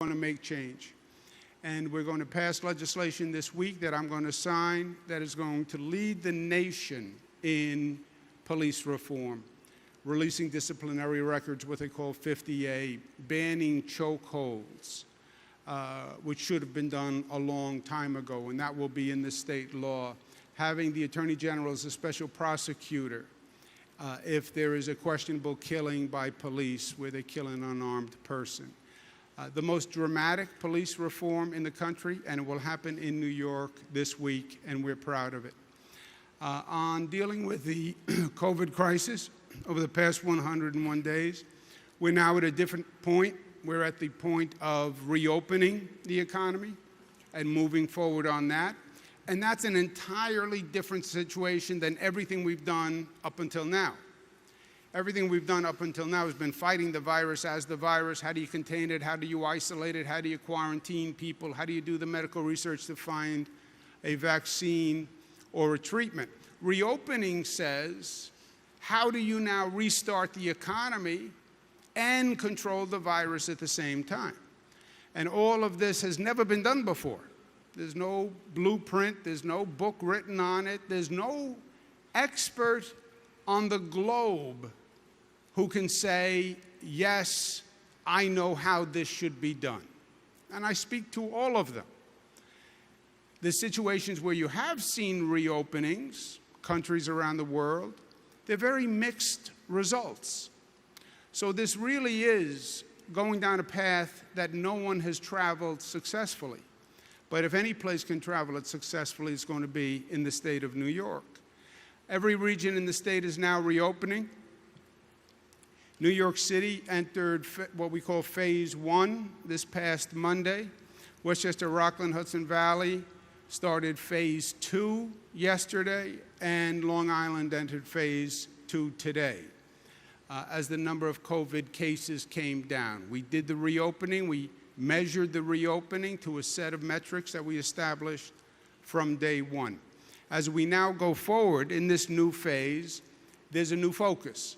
going to make change. And we're going to pass legislation this week that I'm going to sign that is going to lead the nation in police reform, releasing disciplinary records, what they call 50A, banning chokeholds, which should have been done a long time ago, and that will be in the state law. Having the Attorney General as a special prosecutor if there is a questionable killing by police where they kill an unarmed person. The most dramatic police reform in the country, and it will happen in New York this week, and we're proud of it. On dealing with the COVID crisis over the past 101 days, we're now at a different point. We're at the point of reopening the economy and moving forward on that. And that's an entirely different situation than everything we've done up until now. Everything we've done up until now has been fighting the virus as the virus. How do you contain it? How do you isolate it? How do you quarantine people? How do you do the medical research to find a vaccine or a treatment? Reopening says, how do you now restart the economy and control the virus at the same time? And all of this has never been done before. There's no blueprint, there's no book written on it, there's no expert on the globe who can say, yes, I know how this should be done. And I speak to all of them. The situations where you have seen reopenings, countries around the world, they're very mixed results. So this really is going down a path that no one has traveled successfully. But if any place can travel it successfully, it's going to be in the state of New York. Every region in the state is now reopening. New York City entered what we call Phase 1 this past Monday. Westchester, Rockland, Hudson Valley started Phase 2 yesterday, and Long Island entered Phase 2 today. As the number of COVID cases came down. We did the reopening. We measured the reopening to a set of metrics that we established from day one. As we now go forward in this new phase, there's a new focus.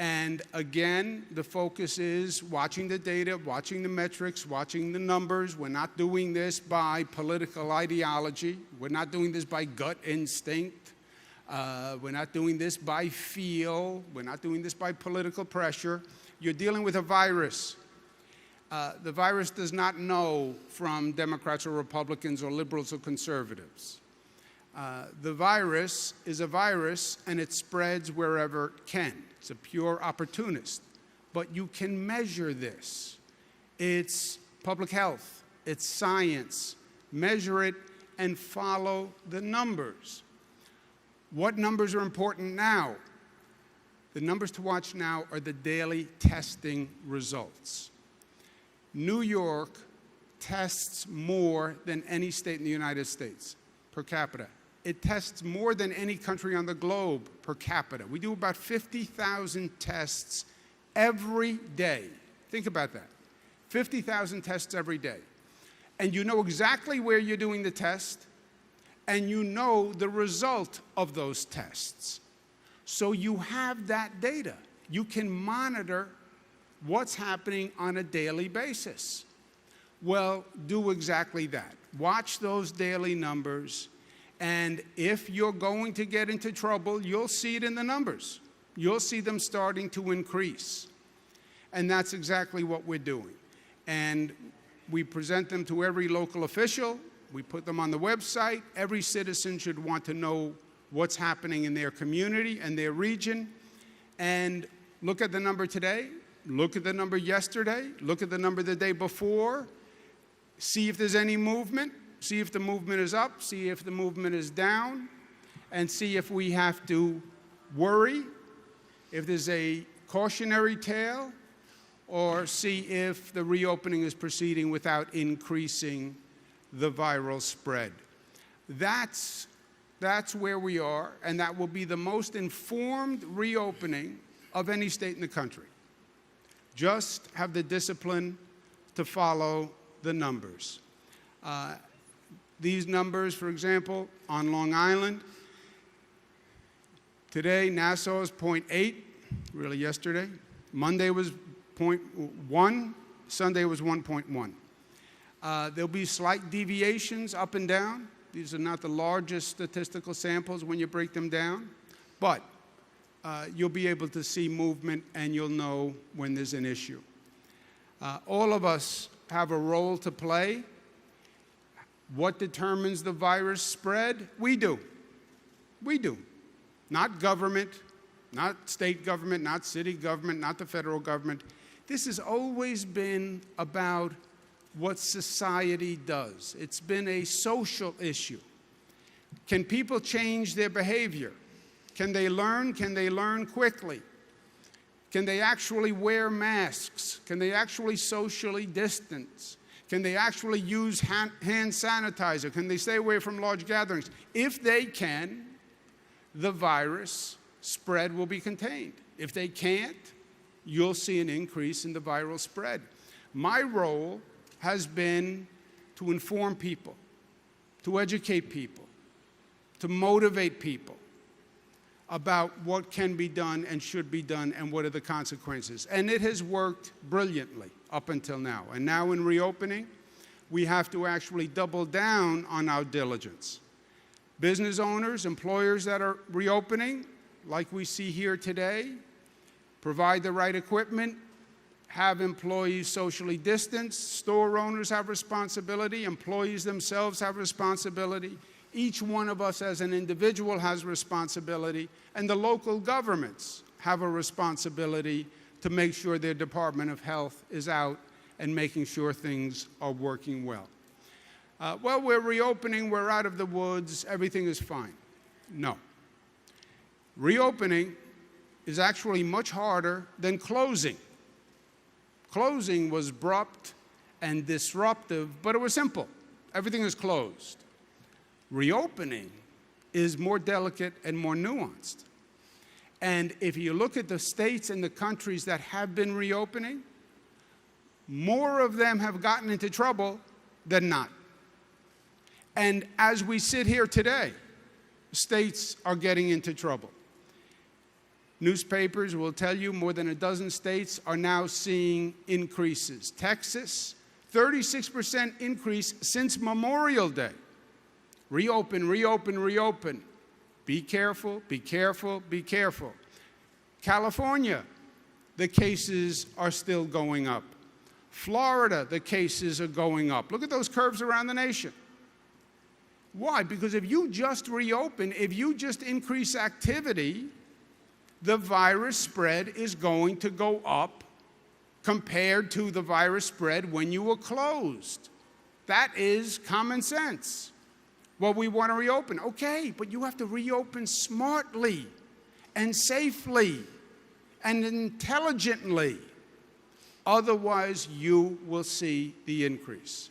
And again, the focus is watching the data, watching the metrics, watching the numbers. We're not doing this by political ideology. We're not doing this by gut instinct. We're not doing this by feel. We're not doing this by political pressure. You're dealing with a virus. The virus does not know from Democrats or Republicans or liberals or conservatives. The virus is a virus, and it spreads wherever it can. It's a pure opportunist. But you can measure this. It's public health. It's science. Measure it and follow the numbers. What numbers are important now? The numbers to watch now are the daily testing results. New York tests more than any state in the United States per capita. It tests more than any country on the globe per capita. We do about 50,000 tests every day. Think about that. 50,000 tests every day. And you know exactly where you're doing the test, and you know the result of those tests. So you have that data. You can monitor what's happening on a daily basis. Well, do exactly that. Watch those daily numbers, and if you're going to get into trouble, you'll see it in the numbers. You'll see them starting to increase. And that's exactly what we're doing. And we present them to every local official. We put them on the website. Every citizen should want to know what's happening in their community and their region. And look at the number today. Look at the number yesterday. Look at the number the day before. See if there's any movement. See if the movement is up. See if the movement is down. And see if we have to worry, if there's a cautionary tale, or see if the reopening is proceeding without increasing the viral spread. That's where we are, and that will be the most informed reopening of any state in the country. Just have the discipline to follow the numbers. These numbers, for example, on Long Island, today Nassau is 0.8, really yesterday. Monday was 0.1, Sunday it was 1.1. There'll be slight deviations up and down. These are not the largest statistical samples when you break them down, but you'll be able to see movement and you'll know when there's an issue. All of us have a role to play. What determines the virus spread? We do. We do. Not government, not state government, not city government, not the federal government. This has always been about what society does. It's been a social issue. Can people change their behavior? Can they learn? Can they learn quickly? Can they actually wear masks? Can they actually socially distance? Can they actually use hand sanitizer? Can they stay away from large gatherings? If they can, the virus spread will be contained. If they can't, you'll see an increase in the viral spread. My role has been to inform people, to educate people, to motivate people about what can be done and should be done and what are the consequences. And it has worked brilliantly up until now. And now in reopening, we have to actually double down on our diligence. Business owners, employers that are reopening, like we see here today, provide the right equipment, have employees socially distanced, store owners have responsibility, employees themselves have responsibility, each one of us as an individual has responsibility, and the local governments have a responsibility to make sure their Department of Health is out and making sure things are working well. Well, we're reopening, we're out of the woods, everything is fine. No. Reopening is actually much harder than closing. Closing was abrupt and disruptive, but it was simple. Everything is closed. Reopening is more delicate and more nuanced. And if you look at the states and the countries that have been reopening, more of them have gotten into trouble than not. And as we sit here today, states are getting into trouble. Newspapers will tell you more than a dozen states are now seeing increases. Texas, 36% increase since Memorial Day. Reopen, reopen, reopen. Be careful, be careful, be careful. California, the cases are still going up. Florida, the cases are going up. Look at those curves around the nation. Why? Because if you just reopen, if you just increase activity, the virus spread is going to go up compared to the virus spread when you were closed. That is common sense. Well, we want to reopen. Okay, but you have to reopen smartly and safely and intelligently. Otherwise, you will see the increase,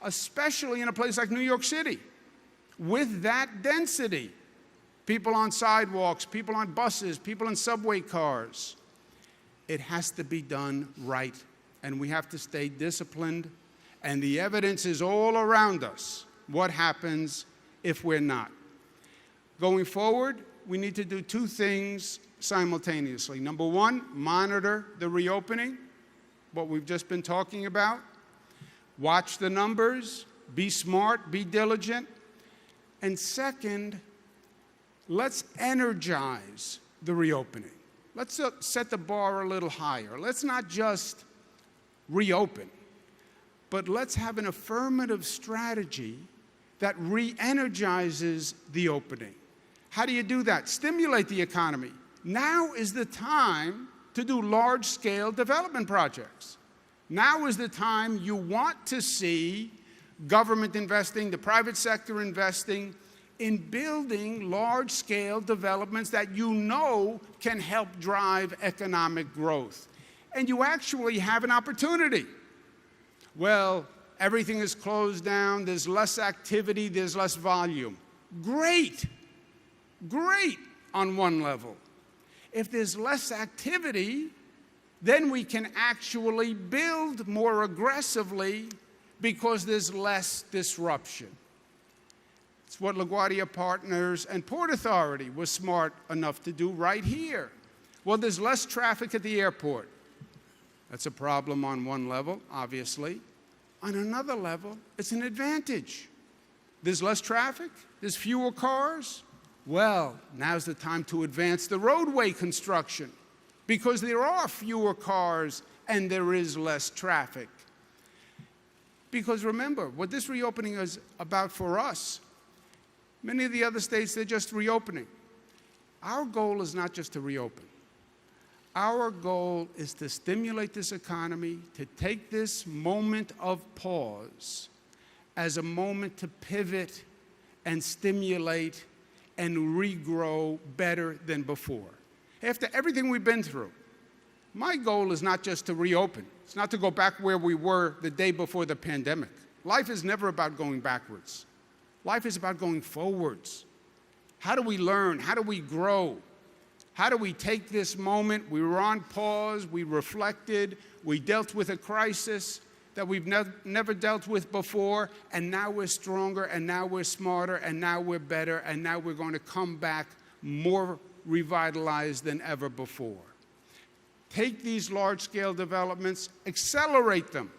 especially in a place like New York City. With that density, people on sidewalks, people on buses, people in subway cars, it has to be done right, and we have to stay disciplined, and the evidence is all around us. What happens if we're not? Going forward, we need to do two things simultaneously. Number one, monitor the reopening, what we've just been talking about. Watch the numbers, be smart, be diligent. And second, let's energize the reopening. Let's set the bar a little higher. Let's not just reopen, but let's have an affirmative strategy that re-energizes the opening. How do you do that? Stimulate the economy. Now is the time to do large-scale development projects. Now is the time you want to see government investing, the private sector investing in building large-scale developments that you know can help drive economic growth. And you actually have an opportunity. Well, everything is closed down, there's less activity, there's less volume. Great, great on one level. If there's less activity, then we can actually build more aggressively because there's less disruption. It's what LaGuardia Partners and Port Authority was smart enough to do right here. Well, there's less traffic at the airport. That's a problem on one level, obviously. On another level, it's an advantage. There's less traffic, there's fewer cars. Well, now's the time to advance the roadway construction because there are fewer cars and there is less traffic. Because remember, what this reopening is about for us, many of the other states, they're just reopening. Our goal is not just to reopen. Our goal is to stimulate this economy, to take this moment of pause as a moment to pivot and stimulate and regrow better than before. After everything we've been through, my goal is not just to reopen. It's not to go back where we were the day before the pandemic. Life is never about going backwards. Life is about going forwards. How do we learn? How do we grow? How do we take this moment? We were on pause, we reflected, we dealt with a crisis that we've never dealt with before, and now we're stronger, and now we're smarter, and now we're better, and now we're going to come back more revitalized than ever before. Take these large-scale developments, accelerate them.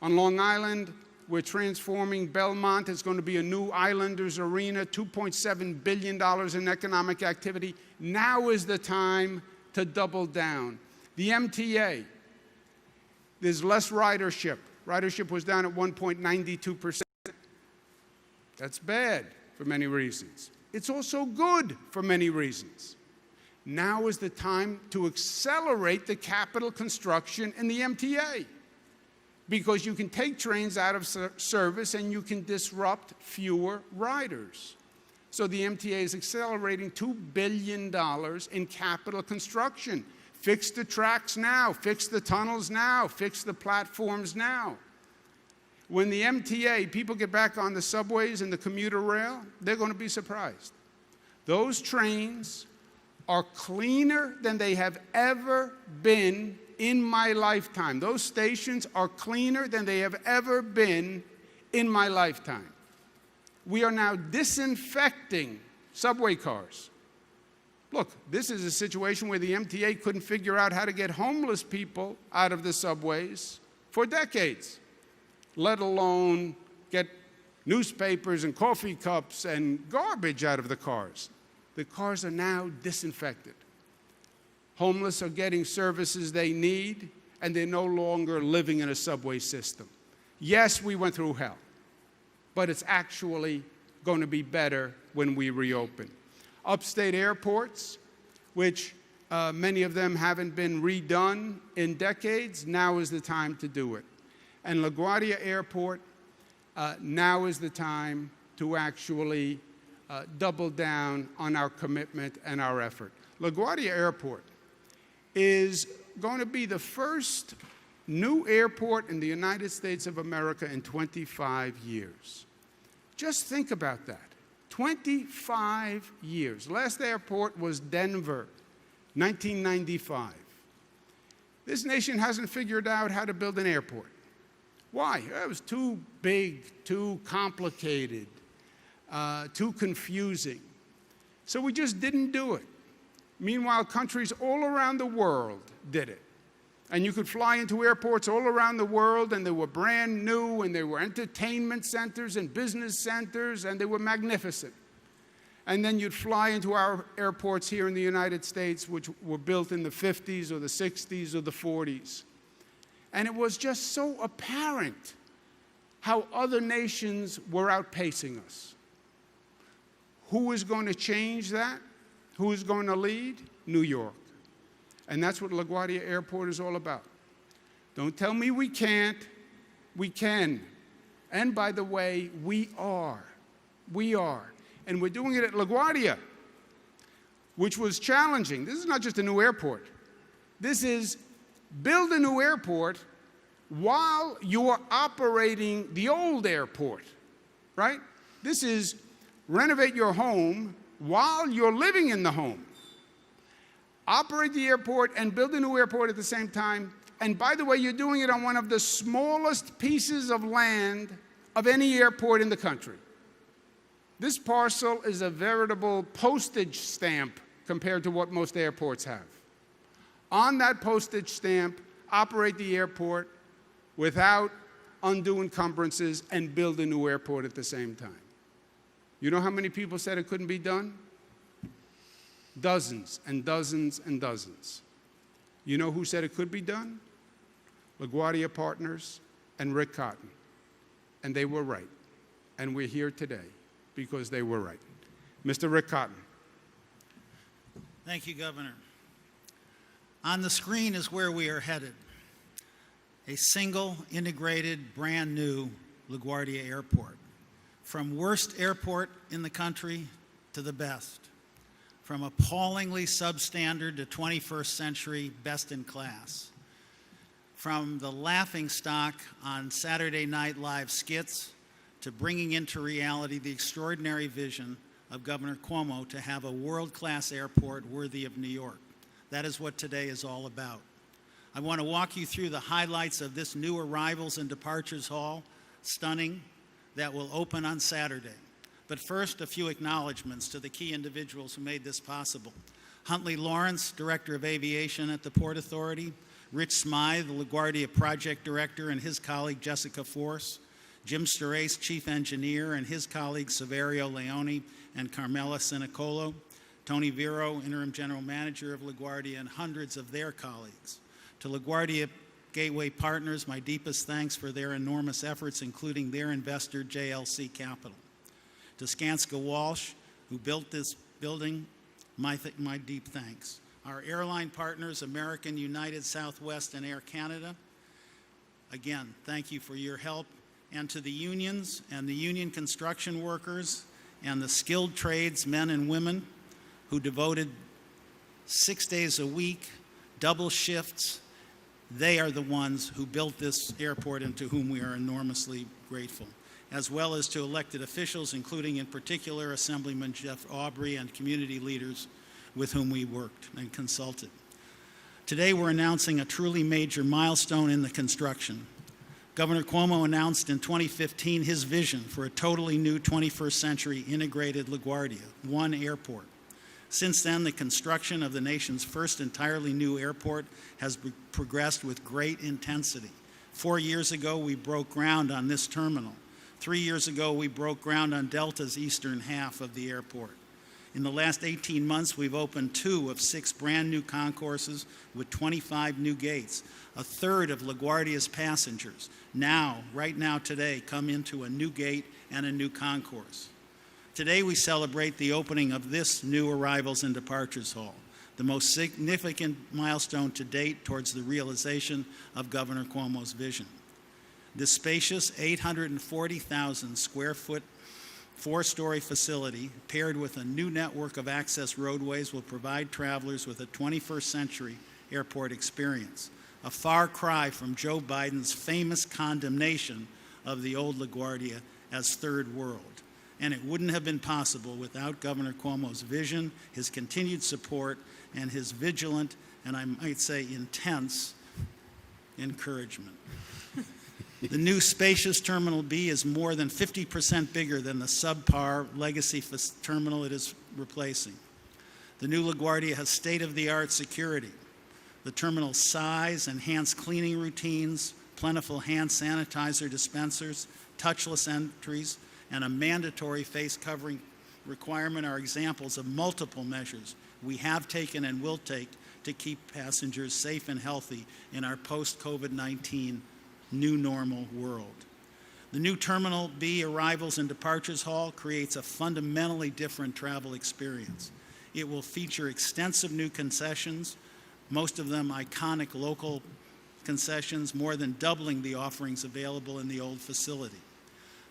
On Long Island, we're transforming Belmont. It's going to be a new Islanders arena, $2.7 billion in economic activity. Now is the time to double down. The MTA, there's less ridership. Ridership was down at 1.92%. That's bad for many reasons. It's also good for many reasons. Now is the time to accelerate the capital construction in the MTA because you can take trains out of service and you can disrupt fewer riders. So the MTA is accelerating $2 billion in capital construction. Fix the tracks now, fix the tunnels now, fix the platforms now. When the MTA, people get back on the subways and the commuter rail, they're going to be surprised. Those trains are cleaner than they have ever been in my lifetime. Those stations are cleaner than they have ever been in my lifetime. We are now disinfecting subway cars. Look, this is a situation where the MTA couldn't figure out how to get homeless people out of the subways for decades, let alone get newspapers and coffee cups and garbage out of the cars. The cars are now disinfected. Homeless are getting services they need, and they're no longer living in a subway system. Yes, we went through hell, but it's actually going to be better when we reopen. Upstate airports, which many of them haven't been redone in decades, now is the time to do it. And LaGuardia Airport, now is the time to actually double down on our commitment and our effort. LaGuardia Airport is going to be the first new airport in the United States of America in 25 years. Just think about that. 25 years. Last airport was Denver, 1995. This nation hasn't figured out how to build an airport. Why? It was too big, too complicated, too confusing. So we just didn't do it. Meanwhile, countries all around the world did it. And you could fly into airports all around the world, and they were brand new, and they were entertainment centers and business centers, and they were magnificent. And then you'd fly into our airports here in the United States, which were built in the 50s or the 60s or the 40s. And it was just so apparent how other nations were outpacing us. Who is going to change that? Who is going to lead? New York. And that's what LaGuardia Airport is all about. Don't tell me we can't. We can. And by the way, we are. We are. And we're doing it at LaGuardia, which was challenging. This is not just a new airport. This is build a new airport while you're operating the old airport, right? This is renovate your home while you're living in the home. Operate the airport and build a new airport at the same time. And by the way, you're doing it on one of the smallest pieces of land of any airport in the country. This parcel is a veritable postage stamp compared to what most airports have. On that postage stamp operate the airport without undue encumbrances and build a new airport at the same time. You know how many people said it couldn't be done? Dozens and dozens and dozens. You know who said it could be done? LaGuardia Partners and Rick Cotton. And they were right. And we're here today because they were right. Mr. Rick Cotton. Thank you, Governor. On the screen is where we are headed. A single, integrated, brand new LaGuardia Airport. From worst airport in the country to the best. From appallingly substandard to 21st century best in class. From the laughingstock on Saturday Night Live skits to bringing into reality the extraordinary vision of Governor Cuomo to have a world-class airport worthy of New York. That is what today is all about. I want to walk you through the highlights of this new arrivals and departures hall, stunning, that will open on Saturday. But first, a few acknowledgments to the key individuals who made this possible. Huntley Lawrence, Director of Aviation at the Port Authority, Rich Smythe, the LaGuardia Project Director, and his colleague Jessica Force, Jim Sterace, Chief Engineer, and his colleagues Saverio Leone and Carmela Sinicolo, Tony Vero, Interim General Manager of LaGuardia, and hundreds of their colleagues. To LaGuardia Gateway Partners, my deepest thanks for their enormous efforts, including their investor, JLC Capital. To Skanska Walsh, who built this building, my deep thanks. Our airline partners, American, United, Southwest, and Air Canada, again, thank you for your help. And to the unions and the union construction workers and the skilled trades, men and women, who devoted 6 days a week, double shifts, they are the ones who built this airport and to whom we are enormously grateful, as well as to elected officials, including in particular Assemblyman Jeff Aubrey and community leaders with whom we worked and consulted. Today we're announcing a truly major milestone in the construction. Governor Cuomo announced in 2015 his vision for a totally new 21st century integrated LaGuardia, one airport. Since then, the construction of the nation's first entirely new airport has progressed with great intensity. 4 years ago, we broke ground on this terminal. 3 years ago, we broke ground on Delta's eastern half of the airport. In the last 18 months, we've opened 2 of 6 brand new concourses with 25 new gates. A third of LaGuardia's passengers right now today, come into a new gate and a new concourse. Today we celebrate the opening of this new arrivals and departures hall, the most significant milestone to date towards the realization of Governor Cuomo's vision. This spacious 840,000 square foot 4-story facility, paired with a new network of access roadways, will provide travelers with a 21st century airport experience, a far cry from Joe Biden's famous condemnation of the old LaGuardia as third world. And it wouldn't have been possible without Governor Cuomo's vision, his continued support, and his vigilant, and I might say intense, encouragement. The new spacious Terminal B is more than 50% bigger than the subpar legacy terminal it is replacing. The new LaGuardia has state-of-the-art security. The terminal's size, enhanced cleaning routines, plentiful hand sanitizer dispensers, touchless entries, and a mandatory face covering requirement are examples of multiple measures we have taken and will take to keep passengers safe and healthy in our post-COVID-19 new normal world. The new Terminal B arrivals and departures hall creates a fundamentally different travel experience. It will feature extensive new concessions, most of them iconic local concessions, more than doubling the offerings available in the old facility.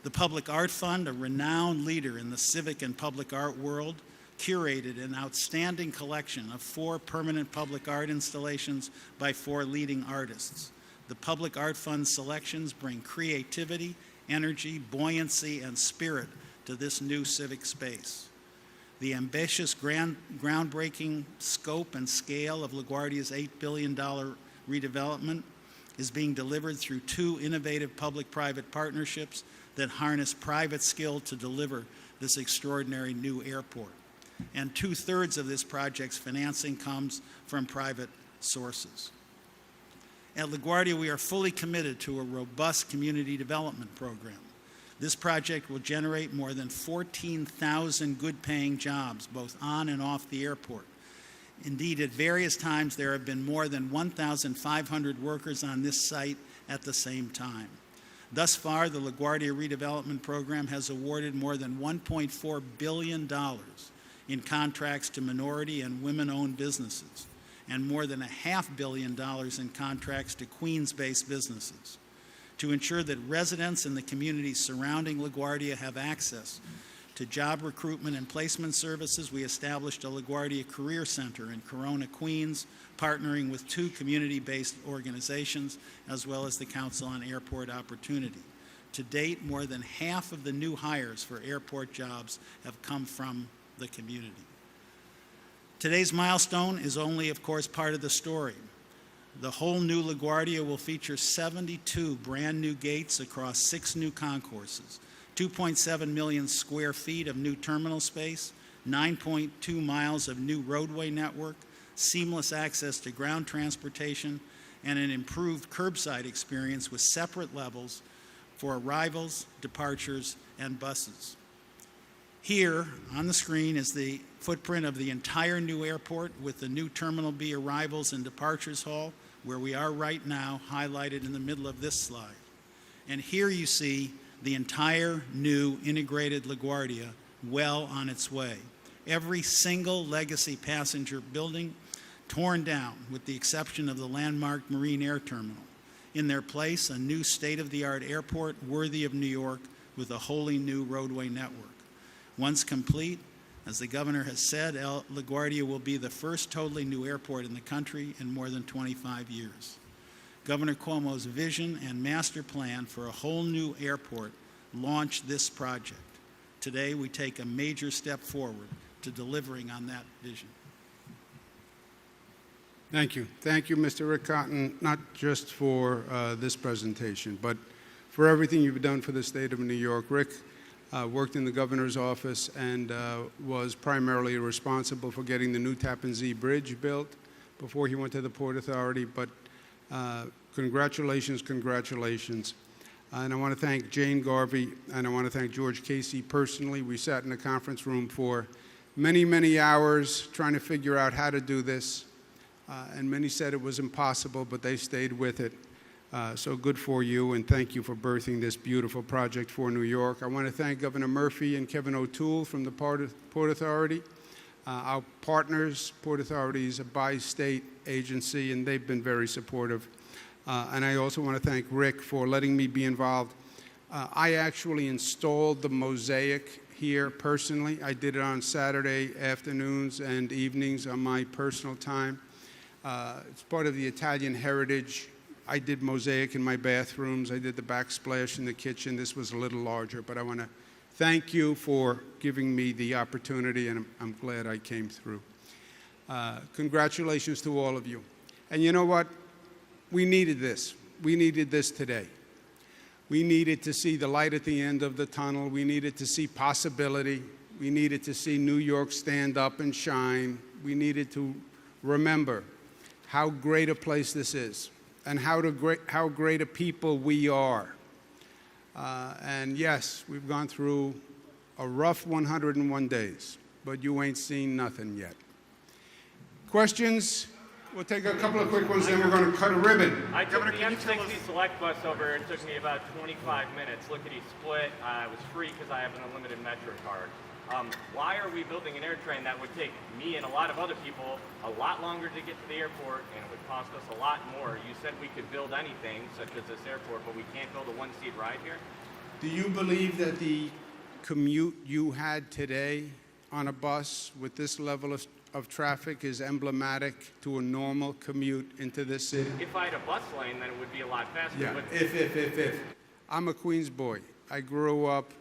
The Public Art Fund, a renowned leader in the civic and public art world, curated an outstanding collection of 4 permanent public art installations by 4 leading artists. The Public Art Fund selections bring creativity, energy, buoyancy, and spirit to this new civic space. The ambitious groundbreaking scope and scale of LaGuardia's $8 billion redevelopment is being delivered through 2 innovative public-private partnerships that harness private skill to deliver this extraordinary new airport. And 2/3 of this project's financing comes from private sources. At LaGuardia, we are fully committed to a robust community development program. This project will generate more than 14,000 good-paying jobs, both on and off the airport. Indeed, at various times, there have been more than 1,500 workers on this site at the same time. Thus far, the LaGuardia redevelopment program has awarded more than $1.4 billion in contracts to minority and women-owned businesses, and more than $500 million in contracts to Queens-based businesses. To ensure that residents in the communities surrounding LaGuardia have access to job recruitment and placement services, we established a LaGuardia Career Center in Corona, Queens, partnering with 2 community-based organizations, as well as the Council on Airport Opportunity. To date, more than half of the new hires for airport jobs have come from the community. Today's milestone is only, of course, part of the story. The whole new LaGuardia will feature 72 brand new gates across 6 new concourses, 2.7 million square feet of new terminal space, 9.2 miles of new roadway network, seamless access to ground transportation, and an improved curbside experience with separate levels for arrivals, departures, and buses. Here on the screen is the footprint of the entire new airport with the new Terminal B arrivals and departures hall, where we are right now, highlighted in the middle of this slide. And here you see the entire new integrated LaGuardia well on its way. Every single legacy passenger building torn down, with the exception of the landmark Marine Air Terminal. In their place, a new state-of-the-art airport worthy of New York with a wholly new roadway network. Once complete, as the governor has said, LaGuardia will be the first totally new airport in the country in more than 25 years. Governor Cuomo's vision and master plan for a whole new airport launched this project. Today, we take a major step forward to delivering on that vision. Thank you. Thank you, Mr. Rick Cotton, not just for this presentation, but for everything you've done for the state of New York. Rick worked in the governor's office and was primarily responsible for getting the new Tappan Zee Bridge built before he went to the Port Authority. But congratulations, congratulations. And I want to thank Jane Garvey, and I want to thank George Casey personally. We sat in the conference room for many, many hours trying to figure out how to do this. And many said it was impossible, but they stayed with it. So good for you, and thank you for birthing this beautiful project for New York. I want to thank Governor Murphy and Kevin O'Toole from the Port Authority. Our partners, Port Authority is a bi-state agency, and they've been very supportive. And I also want to thank Rick for letting me be involved. I actually installed the mosaic here personally. I did it on Saturday afternoons and evenings on my personal time. It's part of the Italian heritage. I did mosaic in my bathrooms. I did the backsplash in the kitchen. This was a little larger, but I want to thank you for giving me the opportunity, and I'm glad I came through. Congratulations to all of you. And you know what? We needed this. We needed this today. We needed to see the light at the end of the tunnel. We needed to see possibility. We needed to see New York stand up and shine. We needed to remember how great a place this is and how great a people we are. And yes, we've gone through a rough 101 days, but you ain't seen nothing yet. Questions? We'll take a couple of quick ones, then we're going to cut a ribbon. I took the M60 Select bus over. It took me about 25 minutes. Lickety split. It was free because I have an unlimited Metro card. Why are we building an air train that would take me and a lot of other people a lot longer to get to the airport, and it would cost us a lot more? You said we could build anything, such as this airport, but we can't build a one-seat ride here? Do you believe that the commute you had today on a bus with this level of traffic is emblematic to a normal commute into this city? If I had a bus lane, then it would be a lot faster. Yeah, if. I'm a Queens boy. I grew up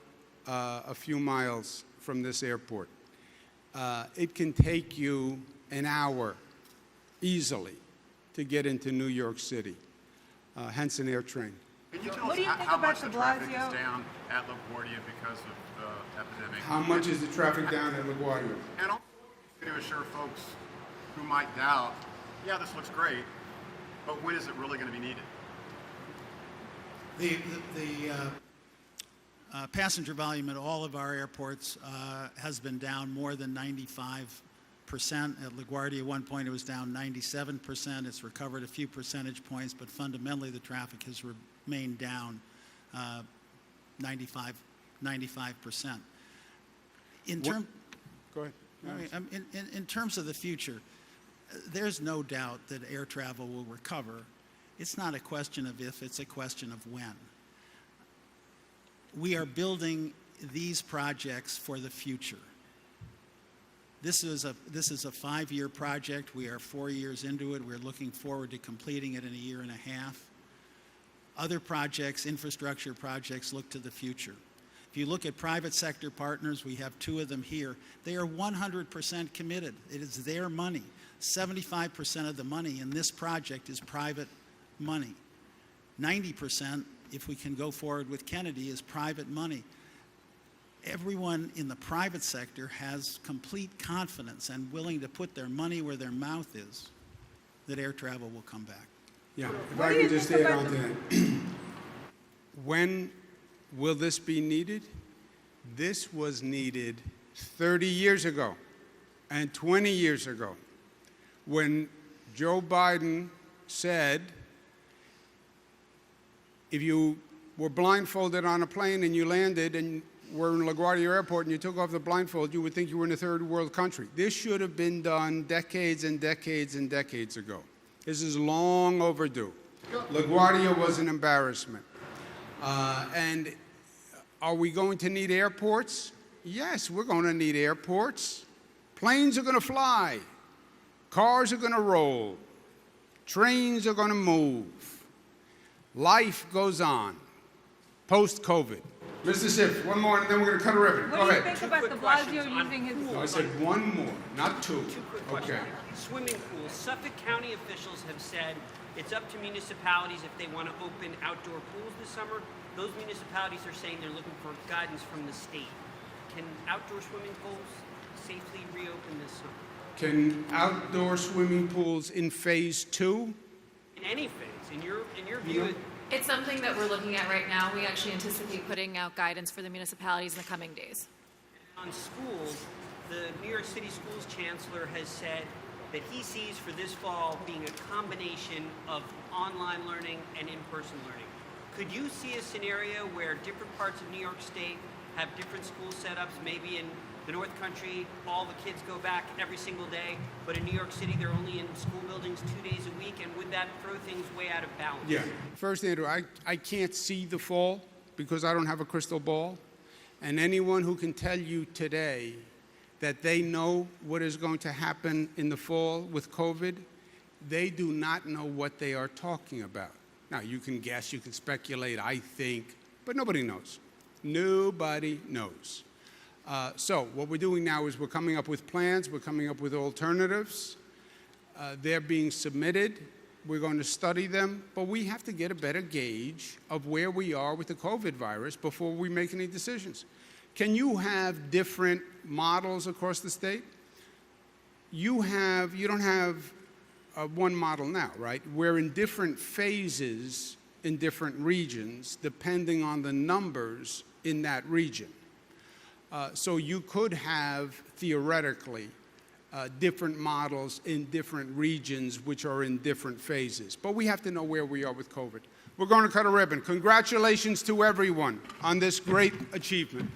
a few miles from this airport. It can take you an hour easily to get into New York City, hence an air train. Can you tell What us do you think how about much the the traffic Blasio? is down at LaGuardia because of the epidemic? How much is the traffic down at LaGuardia? And also to assure folks who might doubt, yeah, this looks great, But when is it really going to be needed? The passenger volume at all of our airports has been down more than 95%. At LaGuardia, at one point, it was down 97%. It's recovered a few percentage points, but fundamentally, the traffic has remained down 95%. Go ahead. In terms of the future, there's no doubt that air travel will recover. It's not a question of if, it's a question of when. We are building these projects for the future. This is a 5-year project. We are 4 years into it. We're looking forward to completing it in a year and a half. Other projects, infrastructure projects, look to the future. If you look at private sector partners, we have 2 of them here. They are 100% committed. It is their money. 75% of the money in this project is private money. 90%, if we can go forward with Kennedy, is private money. Everyone in the private sector has complete confidence and willing to put their money where their mouth is that air travel will come back. Yeah, if I could just add on to that. When will this be needed? This was needed 30 years ago and 20 years ago when Joe Biden said, if you were blindfolded on a plane and you landed and were in LaGuardia Airport and you took off the blindfold, you would think you were in a third world country. This should have been done decades and decades and decades ago. This is long overdue. LaGuardia was an embarrassment. And are we going to need airports? Yes, we're going to need airports. Planes are going to fly. Cars are going to roll. Trains are going to move. Life goes on, post-COVID. Mr. Schiff, one more, and then we're going to cut a ribbon. Go ahead. What do you think about de Blasio using his... No, I said one more, not 2. Two quick questions. Okay. Swimming pools. Suffolk County officials have said it's up to municipalities if they want to open outdoor pools this summer. Those municipalities are saying they're looking for guidance from the state. Can outdoor swimming pools safely reopen this summer? Can outdoor swimming pools in phase 2? In any phase, in your view, It's something that we're looking at right now. We actually anticipate putting out guidance for the municipalities in the coming days. on schools, the New York City Schools Chancellor has said that he sees for this fall being a combination of online learning and in-person learning. Could you see a scenario where different parts of New York State have different school setups? Maybe in the North Country, all the kids go back every single day, but in New York City, they're only in school buildings 2 days a week, and would that throw things way out of balance? Yeah. First, Andrew, I can't see the fall because I don't have a crystal ball. And anyone who can tell you today that they know what is going to happen in the fall with COVID, they do not know what they are talking about. Now, you can guess, you can speculate, I think, but nobody knows. Nobody knows. So what we're doing now is we're coming up with plans, we're coming up with alternatives. They're being submitted. We're going to study them, but we have to get a better gauge of where we are with the COVID virus before we make any decisions. Can you have different models across the state? You don't have one model now, right? We're in different phases in different regions depending on the numbers in that region. So you could have, theoretically, different models in different regions which are in different phases. But we have to know where we are with COVID. We're going to cut a ribbon. Congratulations to everyone on this great achievement.